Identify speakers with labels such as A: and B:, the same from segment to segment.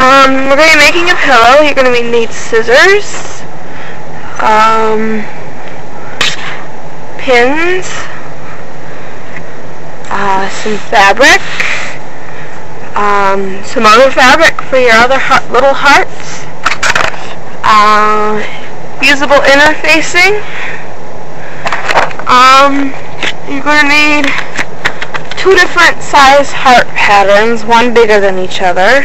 A: We're going to be making a pillow. You're going to need scissors, pins, some fabric, some other fabric for your other little hearts, fusible interfacing. You're going to need 2 different size heart patterns, one bigger than each other,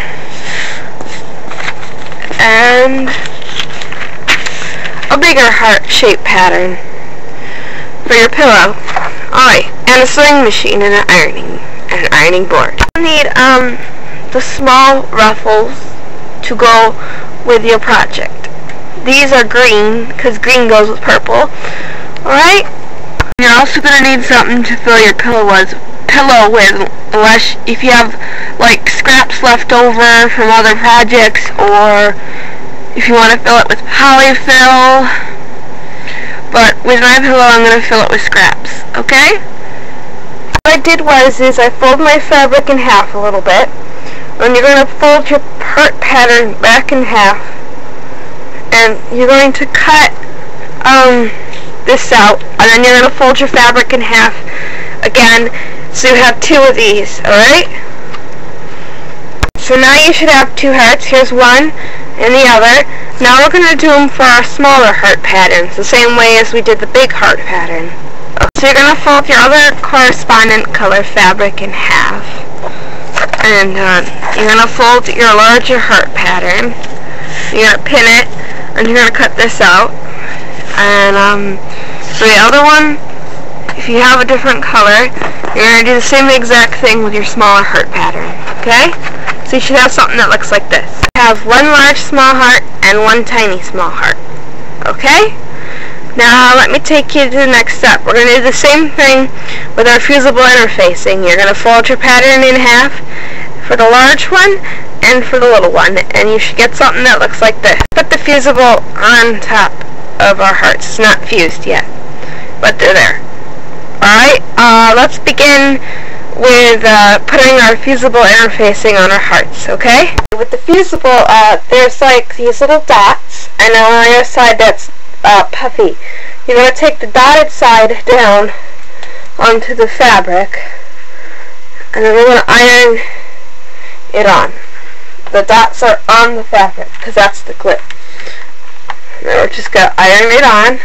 A: and a bigger heart shape pattern for your pillow. Alright, and a sewing machine and an ironing board. You need the small ruffles to go with your project. These are green because green goes with purple. Alright? You're also going to need something to fill your pillow with, unless if you have like scraps left over from other projects, or if you want to fill it with Pollyfill. But with my pillow, I'm going to fill it with scraps. Okay? What I did was I folded my fabric in half a little bit, and you're going to fold your heart pattern back in half, and you're going to cut this out, and then you're going to fold your fabric in half again, so you have 2 of these. Alright? So now you should have 2 hearts. Here's one and the other. Now we're going to do them for our smaller heart patterns, the same way as we did the big heart pattern. So you're going to fold your other correspondent color fabric in half, and you're going to fold your larger heart pattern. You're going to pin it, and you're going to cut this out. And for the other one, if you have a different color, you're going to do the same exact thing with your smaller heart pattern. Okay? So you should have something that looks like this. You have 1 large small heart and 1 tiny small heart. Okay? Now let me take you to the next step. We're going to do the same thing with our fusible interfacing. You're going to fold your pattern in half for the large one and for the little one, and you should get something that looks like this. Put the fusible on top of our hearts. It's not fused yet, but they're there. Alright, let's begin with putting our fusible interfacing on our hearts, okay? With the fusible, there's like these little dots, and on the other side that's puffy. You're going to take the dotted side down onto the fabric, and then we're going to iron it on. The dots are on the fabric, because that's the clip. And then we're just going to iron it on.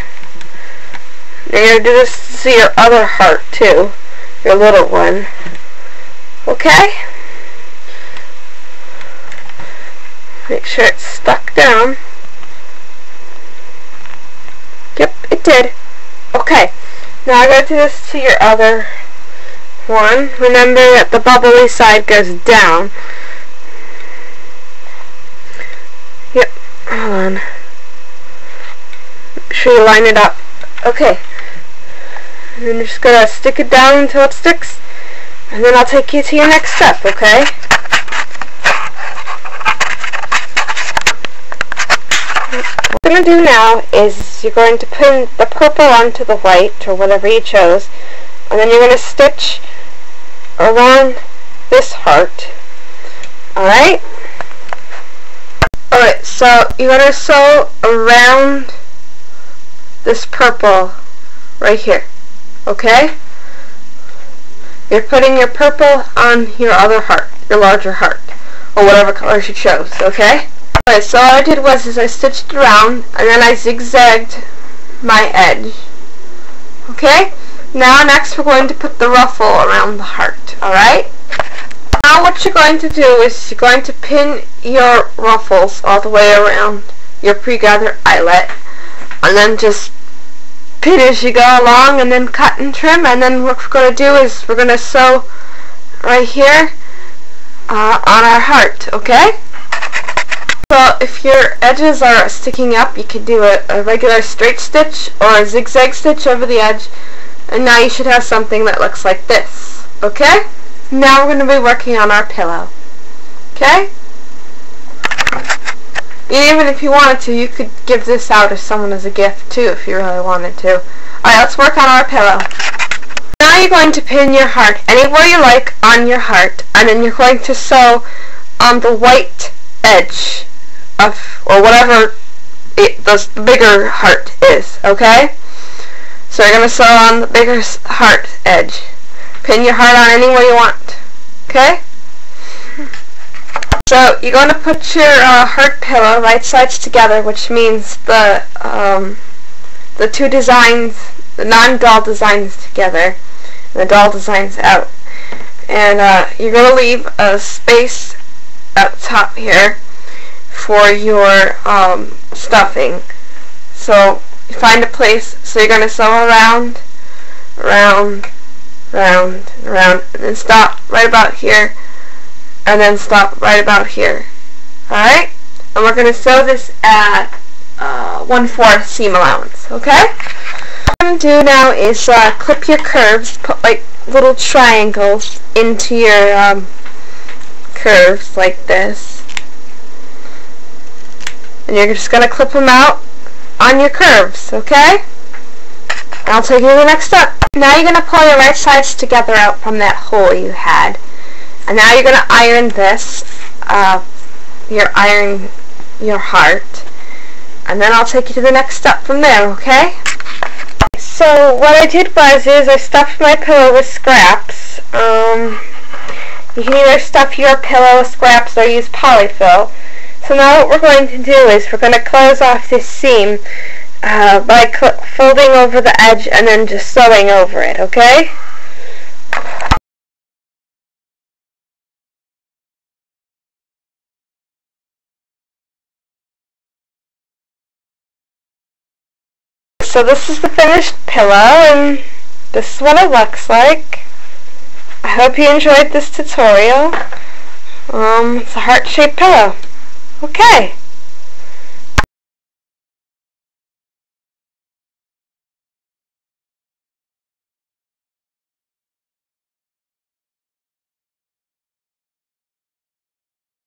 A: You're going to do this to your other heart too, your little one. Okay? Make sure it's stuck down. Yep, it did. Okay, now I'm going to do this to your other one. Remember that the bubbly side goes down. Yep, hold on. Make sure you line it up. Okay. And then you're just going to stick it down until it sticks, and then I'll take you to your next step, okay? What we're going to do now is you're going to pin the purple onto the white, or whatever you chose, and then you're going to stitch around this heart. Alright? Alright, so you're going to sew around this purple right here. Okay? You're putting your purple on your other heart, your larger heart, or whatever colors you chose, okay? Alright, so all I did was I stitched around, and then I zigzagged my edge. Okay? Now next we're going to put the ruffle around the heart, alright? Now what you're going to do is you're going to pin your ruffles all the way around your pre-gathered eyelet, and then just pin as you go along, and then cut and trim, and then what we're going to do is we're going to sew right here on our heart, okay? So if your edges are sticking up, you could do a regular straight stitch or a zigzag stitch over the edge, and now you should have something that looks like this, okay? Now we're going to be working on our pillow, okay? Even if you wanted to, you could give this out to someone as a gift too, if you really wanted to. Alright, let's work on our pillow. Now you're going to pin your heart anywhere you like on your heart, and then you're going to sew on the white edge of, or whatever the bigger heart is, okay? So you're going to sew on the bigger heart edge. Pin your heart on anywhere you want, okay? So you're going to put your heart pillow right sides together, which means the two designs, the non-doll designs together, and the doll designs out. And you're going to leave a space at the top here for your stuffing. So you find a place, so you're going to sew around, round, round, round, and then stop right about here, and then stop right about here. Alright? And we're going to sew this at 1/4 seam allowance, okay? What I'm going to do now is clip your curves, put like little triangles into your curves like this. And you're just going to clip them out on your curves, okay? I'll take you to the next step. Now you're going to pull your right sides together out from that hole you had. And now you're going to iron this, iron your heart. And then I'll take you to the next step from there, okay? So what I did was I stuffed my pillow with scraps. You can either stuff your pillow with scraps or use Pollyfill. So now what we're going to do is we're going to close off this seam by folding over the edge and then just sewing over it, okay? So this is the finished pillow, and this is what it looks like. I hope you enjoyed this tutorial. It's a heart-shaped pillow. Okay.